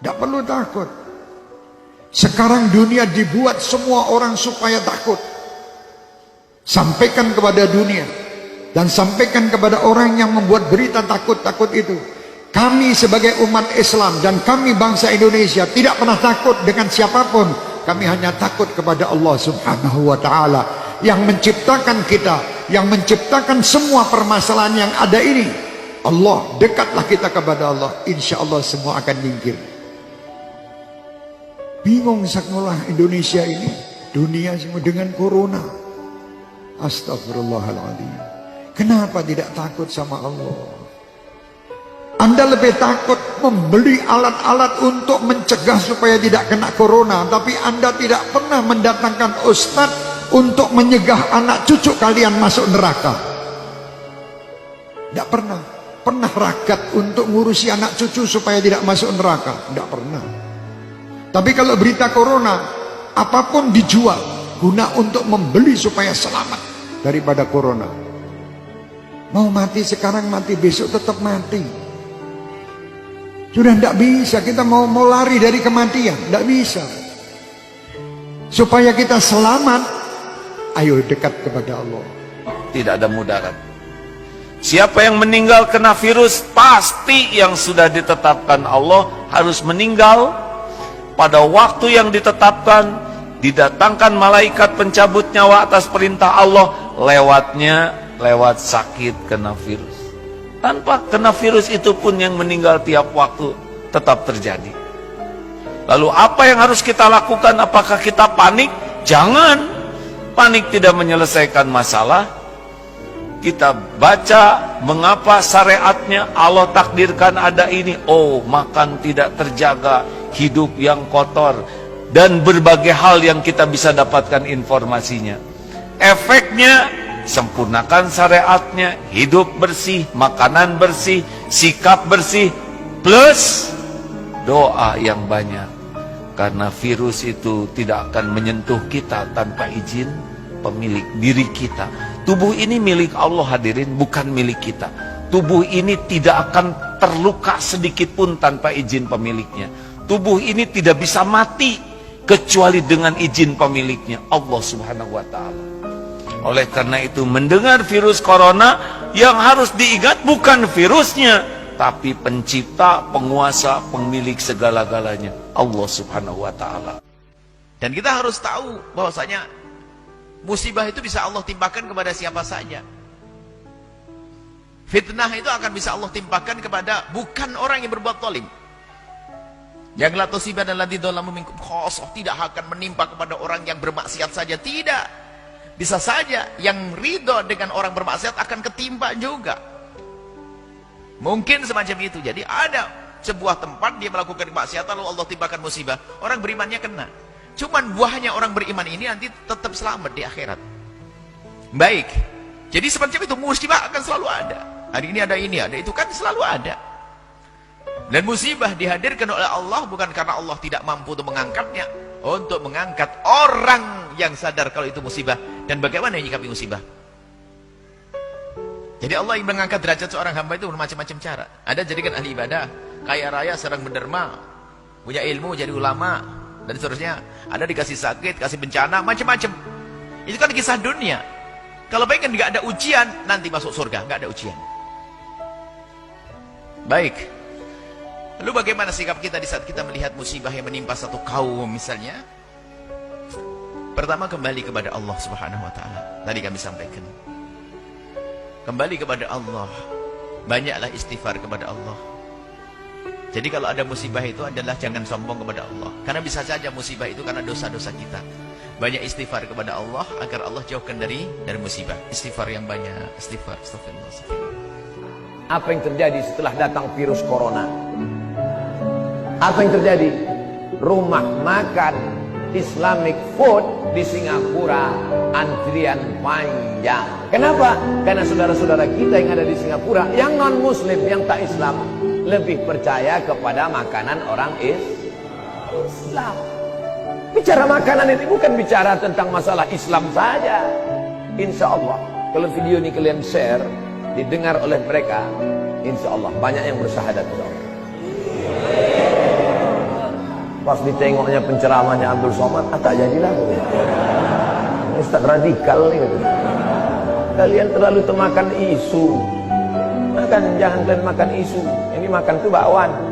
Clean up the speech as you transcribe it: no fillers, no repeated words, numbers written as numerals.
Tidak perlu takut. Sekarang dunia dibuat semua orang supaya takut. Sampaikan kepada dunia dan sampaikan kepada orang yang membuat berita takut-takut itu. Kami sebagai umat Islam dan kami bangsa Indonesia tidak pernah takut dengan siapapun. Kami hanya takut kepada Allah Subhanahu wa ta'ala yang menciptakan kita, yang menciptakan semua permasalahan yang ada ini. Allah, dekatlah kita kepada Allah, insya Allah semua akan nyingkir. Bingung sekolah Indonesia ini, dunia semua dengan corona. Astagfirullahaladzim. Kenapa tidak takut sama Allah? Anda lebih takut membeli alat-alat untuk mencegah supaya tidak kena corona, tapi Anda tidak pernah mendatangkan ustadz untuk menyegah anak cucu kalian masuk neraka. Tidak pernah. Pernah ragat untuk ngurusi anak cucu supaya tidak masuk neraka? Tidak pernah. Tapi kalau berita corona, apapun dijual guna untuk membeli supaya selamat daripada corona. Mau mati sekarang, mati besok tetap mati. Sudah tidak bisa, kita mau lari dari kematian, tidak bisa. Supaya kita selamat, ayo dekat kepada Allah. Tidak ada mudarat. Siapa yang meninggal kena virus, pasti yang sudah ditetapkan Allah harus meninggal pada waktu yang ditetapkan. Didatangkan malaikat pencabut nyawa atas perintah Allah, lewat sakit kena virus. Tanpa kena virus itu pun yang meninggal tiap waktu tetap terjadi. Lalu apa yang harus kita lakukan? Apakah kita panik? Jangan. Panik tidak menyelesaikan masalah. Kita baca mengapa syariatnya Allah takdirkan ada ini. Oh, makan tidak terjaga, hidup yang kotor, dan berbagai hal yang kita bisa dapatkan informasinya. Efeknya, sempurnakan syariatnya, hidup bersih, makanan bersih, sikap bersih, plus doa yang banyak. Karena virus itu tidak akan menyentuh kita tanpa izin pemilik diri kita. Tubuh ini milik Allah hadirin, bukan milik kita. Tubuh ini tidak akan terluka sedikit pun tanpa izin pemiliknya. Tubuh ini tidak bisa mati kecuali dengan izin pemiliknya, Allah Subhanahu wa ta'ala. Oleh karena itu, mendengar virus corona, yang harus diingat bukan virusnya, tapi pencipta, penguasa, pemilik segala-galanya, Allah Subhanahu wa ta'ala. Dan kita harus tahu bahwasanya musibah itu bisa Allah timpakan kepada siapa saja. Fitnah itu akan bisa Allah timpakan kepada bukan orang yang berbuat zalim. Yang la tusibah dan ladzi dzalamu minkum khosoh, tidak akan menimpa kepada orang yang bermaksiat saja, tidak. Bisa saja yang ridho dengan orang bermaksiat akan ketimpa juga. Mungkin semacam itu. Jadi ada sebuah tempat dia melakukan kemaksiatan lalu Allah timpakan musibah. Orang berimannya kena. Cuman buahnya orang beriman ini nanti tetap selamat di akhirat. Baik. Jadi semacam itu, musibah akan selalu ada. Hari ini ada ini, ada itu, kan selalu ada. Dan musibah dihadirkan oleh Allah bukan karena Allah tidak mampu untuk mengangkatnya, untuk mengangkat orang yang sadar kalau itu musibah dan bagaimana menyikapi musibah. Jadi Allah yang mengangkat derajat seorang hamba itu bermacam-macam cara. Ada jadikan ahli ibadah, kaya raya, sedang menderma, punya ilmu, jadi ulama, dan seterusnya. Ada dikasih sakit, kasih bencana, macam-macam. Itu kan kisah dunia. Kalau pengen nggak ada ujian, nanti masuk surga, nggak ada ujian. Baik. Lalu bagaimana sikap kita di saat kita melihat musibah yang menimpa satu kaum misalnya? Pertama, kembali kepada Allah Subhanahu wa ta'ala. Tadi kami sampaikan. Kembali kepada Allah. Banyaklah istighfar kepada Allah. Jadi kalau ada musibah itu adalah jangan sombong kepada Allah. Karena bisa saja musibah itu karena dosa-dosa kita. Banyak istighfar kepada Allah agar Allah jauhkan dari musibah. Istighfar yang banyak. Istighfar. Astagfirullah. Apa yang terjadi setelah datang virus corona? Apa yang terjadi? Rumah makan Islamic food di Singapura antrian panjang. Kenapa? Karena saudara-saudara kita yang ada di Singapura, yang non-muslim, yang tak Islam, lebih percaya kepada makanan orang Islam. Bicara makanan ini bukan bicara tentang masalah Islam saja. Insya Allah, kalau video ini kalian share, didengar oleh mereka, insya Allah banyak yang bersyahadat. Insya Allah. Pas ditengoknya penceramahnya Abdul Somad, tak jadilah. Ustaz radikal nih. Kalian terlalu termakan isu. Jangan kalian makan isu. Ini makan tuh bakwan.